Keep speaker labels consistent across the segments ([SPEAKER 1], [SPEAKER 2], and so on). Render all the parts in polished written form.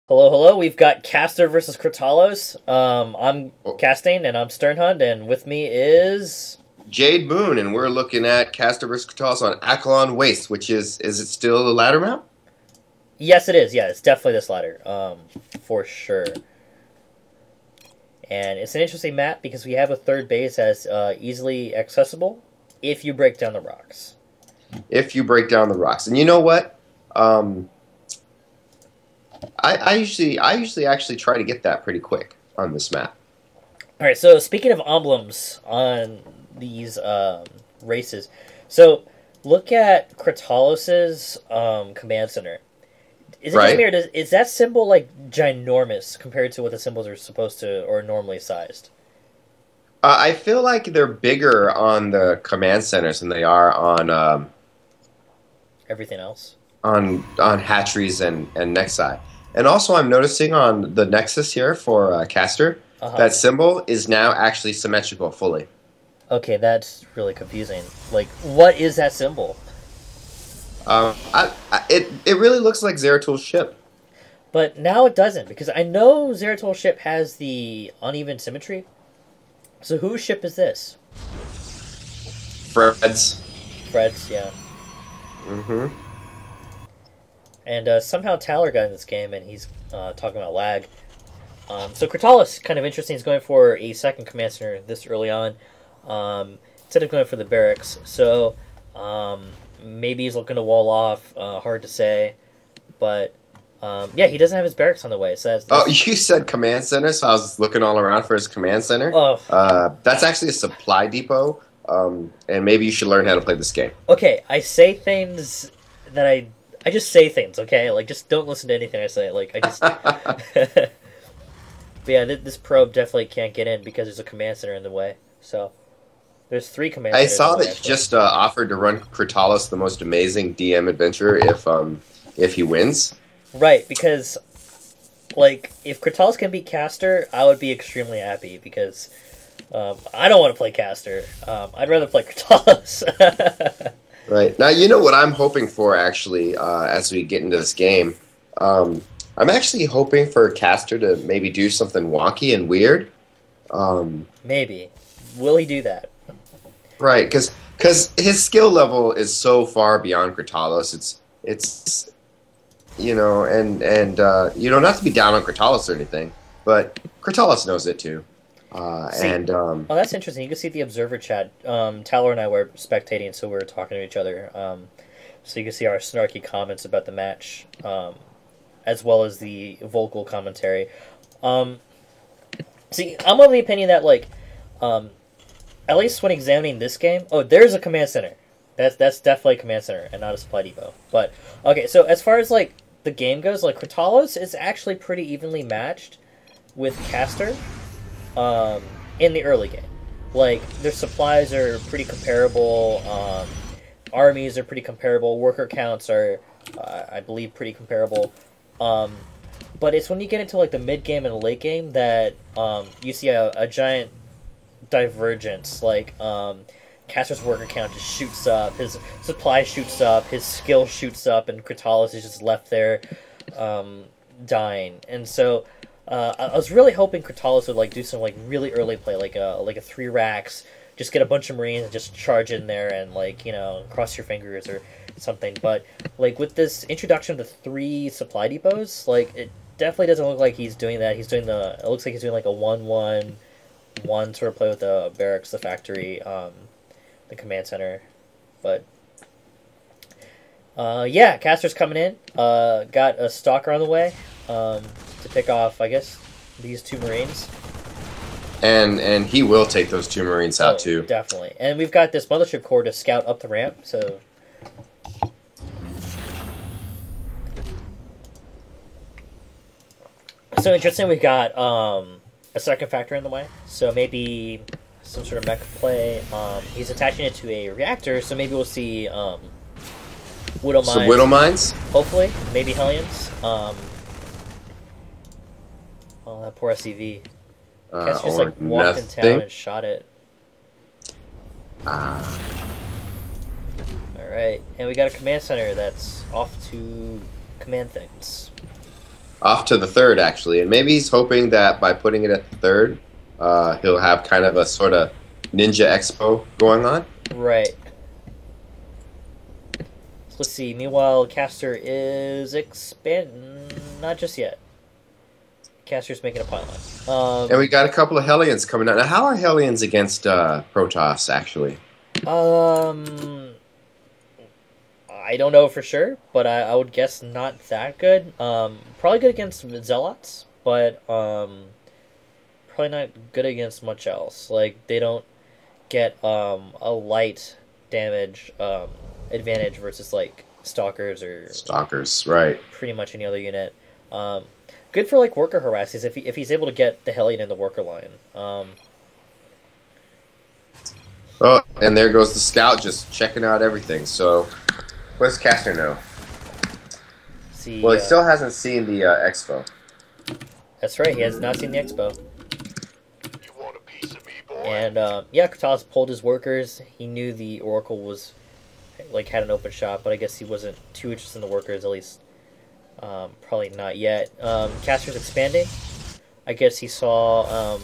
[SPEAKER 1] Hello, hello. We've got Caster versus Crytalos. I'm
[SPEAKER 2] Oh,
[SPEAKER 1] casting, and I'm Sternhund, and with me is
[SPEAKER 2] Jade Moon, and we're looking at Caster vs. Crytalos on Akalon Waste, which is it still a ladder map?
[SPEAKER 1] yes, it is. Yeah, it's definitely this ladder, for sure. And it's an interesting map because we have a third base that's easily accessible if you break down the rocks.
[SPEAKER 2] If you break down the rocks, and you know what? Um, I usually actually try to get that pretty quick on this map.
[SPEAKER 1] All right. So speaking of emblems on these races, so look at Crytalos's command center. Is it just me,
[SPEAKER 2] Right?
[SPEAKER 1] or is that symbol like ginormous compared to what the symbols are supposed to or normally sized?
[SPEAKER 2] I feel like they're bigger on the command centers than they are
[SPEAKER 1] Everything else.
[SPEAKER 2] on hatcheries and Nexi. And also, I'm noticing on the Nexus here for Caster,
[SPEAKER 1] Uh huh.
[SPEAKER 2] that symbol is now actually symmetrical fully.
[SPEAKER 1] Okay, that's really confusing. Like, what is that symbol?
[SPEAKER 2] It really looks like Zeratul ship.
[SPEAKER 1] But now it doesn't because I know Zeratol's ship has the uneven symmetry. So whose ship is this?
[SPEAKER 2] Fred's.
[SPEAKER 1] Fred's, yeah.
[SPEAKER 2] Hmm.
[SPEAKER 1] And somehow Tyler got in this game, and he's talking about lag. So Crytalis, kind of interesting, is going for a second command center this early on, instead of going for the barracks. So maybe he's looking to wall off. Hard to say, but yeah, he doesn't have his barracks on the way. So
[SPEAKER 2] Oh,
[SPEAKER 1] that's
[SPEAKER 2] you said command center, so I was looking all around for his command center.
[SPEAKER 1] oh,
[SPEAKER 2] That's actually a supply depot, and maybe you should learn how to play this game.
[SPEAKER 1] okay. I say things that I just say things. Okay, like just don't listen to anything I say. Like I just. But yeah, this probe definitely can't get in because there's a command center in the way. So there's three command
[SPEAKER 2] I
[SPEAKER 1] centers in
[SPEAKER 2] saw
[SPEAKER 1] the way,
[SPEAKER 2] that he
[SPEAKER 1] actually.
[SPEAKER 2] just offered to run Crytalos the most amazing DM adventure if he wins.
[SPEAKER 1] Right, because like if Crytalis can beat Caster, I would be extremely happy because I don't want to play Caster. I'd rather play Crytalis.
[SPEAKER 2] Right. Now, you know what I'm hoping for actually as we get into this game? I'm actually hoping for Caster to maybe do something wonky and weird.
[SPEAKER 1] Maybe. Will he do that?
[SPEAKER 2] Right, because his skill level is so far beyond Crytalos. It's not to be down on Crytalos or anything, but Crytalos knows it too.
[SPEAKER 1] See, oh, that's interesting. You can see the observer chat. Tyler and I were spectating, so we were talking to each other. So you can see our snarky comments about the match, as well as the vocal commentary. Um, See, I'm of the opinion that um, at least when examining this game, oh, there's a command center. That's definitely a command center and not a supply depot. But okay, so as far as like the game goes, like Crytalos is actually pretty evenly matched with Caster um, in the early game. Like their supplies are pretty comparable. Armies are pretty comparable. Worker counts are, I believe, pretty comparable. Um, but it's when you get into like the mid game and the late game that you see a giant divergence. Like Caster's worker count just shoots up, his supply shoots up, his skill shoots up, and Crytalis is just left there dying. And so I was really hoping Crytalis would like do some like really early play, like a three racks, just get a bunch of Marines and just charge in there and like cross your fingers or something. But like with this introduction to three supply depots, like it definitely doesn't look like he's doing that. He's doing the. It looks like he's doing like a 1-1-1 sort of play with the barracks, the factory, the command center. But yeah, Caster's coming in. Got a stalker on the way to pick off, I guess, these two Marines.
[SPEAKER 2] and he will take those two Marines out
[SPEAKER 1] Oh,
[SPEAKER 2] too.
[SPEAKER 1] definitely. And we've got this mothership core to scout up the ramp. So interesting. We've got a second factor in the way. So maybe some sort of mech play. He's attaching it to a reactor. So maybe we'll see Widow
[SPEAKER 2] Some
[SPEAKER 1] Mines.
[SPEAKER 2] Widow Mines.
[SPEAKER 1] Hopefully, maybe Hellions. Oh, that poor SCV. Guess just
[SPEAKER 2] Or
[SPEAKER 1] like walked in town
[SPEAKER 2] nothing.
[SPEAKER 1] and shot it.
[SPEAKER 2] Ah.
[SPEAKER 1] All right, and we got a command center that's off to command things.
[SPEAKER 2] off to the third, actually. And maybe he's hoping that by putting it at the third, he'll have kind of a sort of Ninja Expo going on.
[SPEAKER 1] Right. So let's see. Meanwhile, Caster is expanding. Not just yet. Caster's making a pylon.
[SPEAKER 2] And we got a couple of Hellions coming out. Now, how are Hellions against Protoss, actually?
[SPEAKER 1] I don't know for sure, but I would guess not that good. Probably good against Zealots, but probably not good against much else. Like, they don't get a light damage advantage versus, like, Stalkers or...
[SPEAKER 2] Stalkers, right.
[SPEAKER 1] Pretty much any other unit. Good for, like, worker harasses if he's able to get the Hellion in the worker line.
[SPEAKER 2] Oh, and there goes the scout just checking out everything. So, what does Caster know?
[SPEAKER 1] See,
[SPEAKER 2] well, he still hasn't seen the expo.
[SPEAKER 1] That's right, he has not seen the expo.
[SPEAKER 3] You want a piece of me, boy?
[SPEAKER 1] And, yeah, Crytalos pulled his workers. He knew the Oracle was, like, had an open shot, but I guess he wasn't too interested in the workers, at least, probably not yet. Caster's expanding. I guess he saw,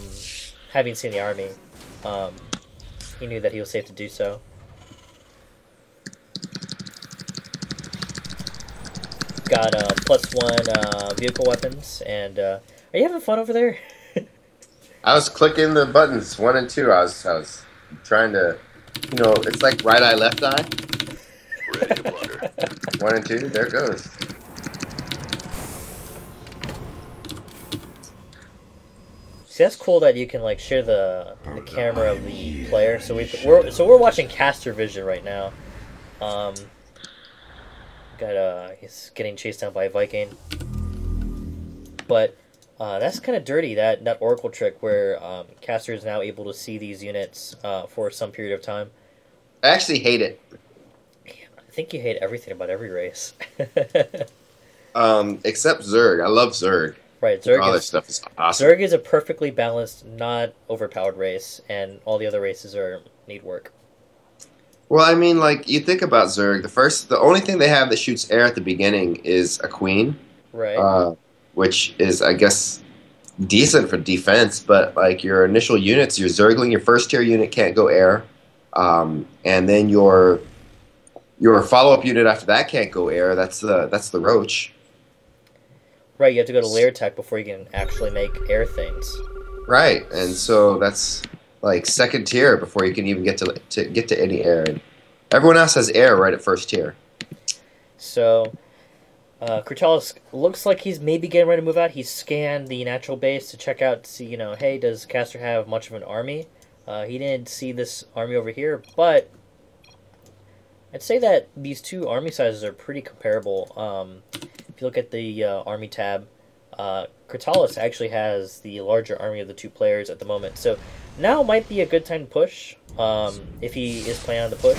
[SPEAKER 1] having seen the army, he knew that he was safe to do so. Got +1 vehicle weapons, and are you having fun over there?
[SPEAKER 2] I was clicking the buttons 1 and 2. I was trying to, you know, it's like right eye, left eye.
[SPEAKER 3] Ready to blunder.
[SPEAKER 2] 1 and 2. There it goes.
[SPEAKER 1] See, that's cool that you can like share the camera of the player. So we're watching caster vision right now. He's getting chased down by a Viking. But that's kind of dirty, that Oracle trick where caster is now able to see these units for some period of time.
[SPEAKER 2] I actually hate it.
[SPEAKER 1] I think you hate everything about every race.
[SPEAKER 2] Except Zerg. I love Zerg.
[SPEAKER 1] Right, Zerg
[SPEAKER 2] all this stuff is awesome.
[SPEAKER 1] Zerg is a perfectly balanced, not overpowered race, and all the other races need work.
[SPEAKER 2] Well, I mean, like, you think about Zerg, the only thing they have that shoots air at the beginning is a queen.
[SPEAKER 1] Right.
[SPEAKER 2] Which is, I guess, decent for defense, but, like, your initial units, your Zergling, your first-tier unit can't go air, and then your follow-up unit after that can't go air. That's the Roach.
[SPEAKER 1] Right, you have to go to layer tech before you can actually make air things.
[SPEAKER 2] Right, and so that's like second tier before you can even get to any air. And everyone else has air right at first tier.
[SPEAKER 1] So, Crytalos looks like he's maybe getting ready to move out. He's scanned the natural base to check out to see, you know, hey, does Caster have much of an army? He didn't see this army over here, but I'd say that these two army sizes are pretty comparable. If you look at the army tab, Crytalos actually has the larger army of the two players at the moment. So now might be a good time to push, if he is planning on the push.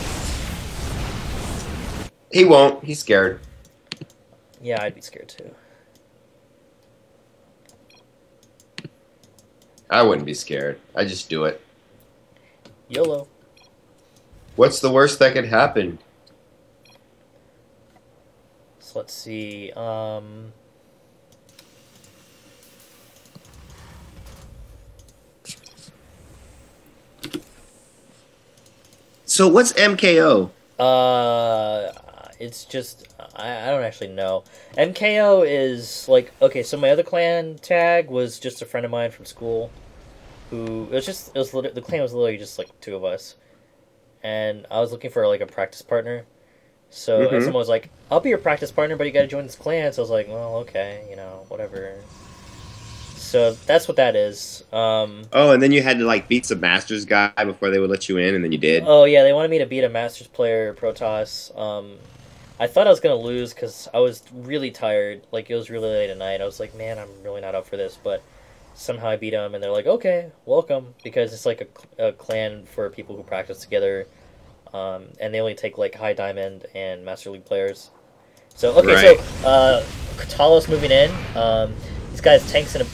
[SPEAKER 2] He won't. He's scared.
[SPEAKER 1] Yeah, I'd be scared too.
[SPEAKER 2] I wouldn't be scared. I just do it.
[SPEAKER 1] YOLO.
[SPEAKER 2] What's the worst that could happen?
[SPEAKER 1] So let's see.
[SPEAKER 2] So what's MKO?
[SPEAKER 1] It's just I don't actually know. MKO is like, okay, so my other clan tag was just a friend of mine from school, who the clan was literally just like two of us, and I was looking for like a practice partner. So and someone was like, "I'll be your practice partner, but you got to join this clan." So I was like, "Well, okay, you know, whatever." So that's what that is.
[SPEAKER 2] Oh, and then you had to like beat some Masters guy before they would let you in, and then you did.
[SPEAKER 1] Oh yeah, they wanted me to beat a Masters player, Protoss. I thought I was gonna lose because I was really tired. Like, it was really late at night. I was like, man, I'm really not up for this. But somehow I beat them, and they're like, okay, welcome, because it's like a clan for people who practice together. And they only take like high diamond and Master League players. So okay, right. So Crytalos moving in. This guy's tank's in a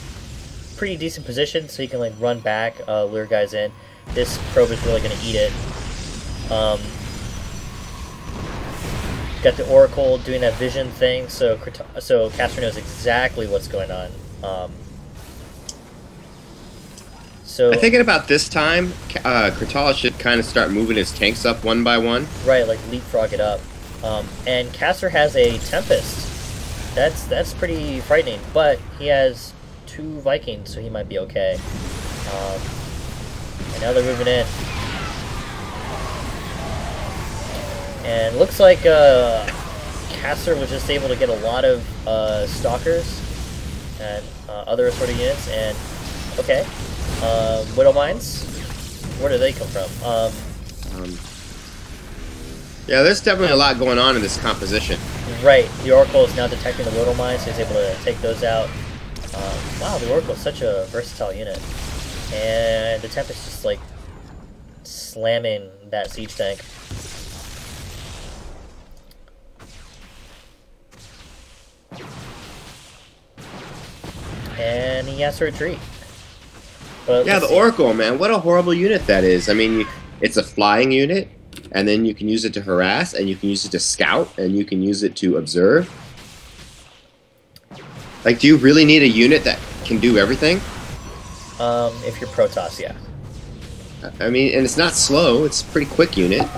[SPEAKER 1] pretty decent position, so he can like run back, lure guys in. This probe is really gonna eat it. Got the Oracle doing that vision thing, so Caster knows exactly what's going on.
[SPEAKER 4] I'm thinking about this time, Crytalos should kind of start moving his tanks up one by one.
[SPEAKER 1] Right, like leapfrog it up. And Caster has a Tempest. That's pretty frightening, but he has 2 Vikings, so he might be okay. And now they're moving in. And looks like Caster was just able to get a lot of Stalkers and other assorted units, and okay. Widow Mines? Where do they come from?
[SPEAKER 4] Yeah, there's definitely a lot going on in this composition.
[SPEAKER 1] Right. The Oracle is now detecting the Widow Mines, so he's able to take those out. Wow, the Oracle is such a versatile unit. And the Tempest just, like, slamming that siege tank. And he has to retreat. But
[SPEAKER 4] yeah, the Oracle, man, what a horrible unit that is. I mean, it's a flying unit, and then you can use it to harass, and you can use it to scout, and you can use it to observe. Like, do you really need a unit that can do everything?
[SPEAKER 1] If you're Protoss, yeah.
[SPEAKER 4] I mean, and it's not slow, it's a pretty quick unit.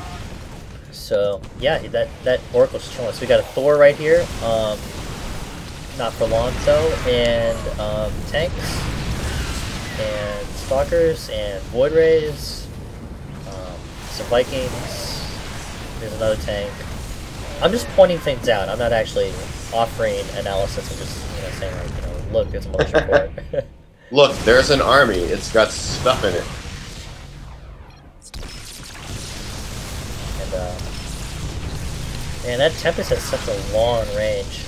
[SPEAKER 1] So, yeah, that Oracle's chilling. So we got a Thor right here. Not for long, though. And tanks. And Stalkers. And Void Rays. Some Vikings. There's another tank. I'm just pointing things out. I'm not actually offering analysis. I'm just saying, like, look, there's a militia report.
[SPEAKER 2] Look, there's an army. It's got stuff in it.
[SPEAKER 1] And that Tempest has such a long range.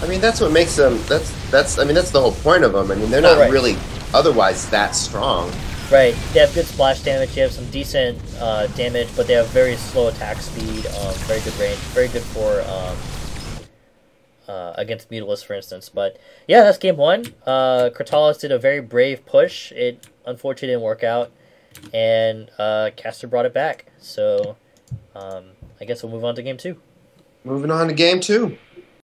[SPEAKER 2] I mean, that's what makes them. That's the whole point of them. I mean, they're not really otherwise that strong.
[SPEAKER 1] Right. They have good splash damage. They have some decent damage, but they have very slow attack speed. Very good range. Very good for against Mutalisk, for instance. But yeah, that's game 1. Crytalos did a very brave push. It unfortunately didn't work out, and Caster brought it back. So I guess we'll move on to game 2.
[SPEAKER 2] Moving on to game 2.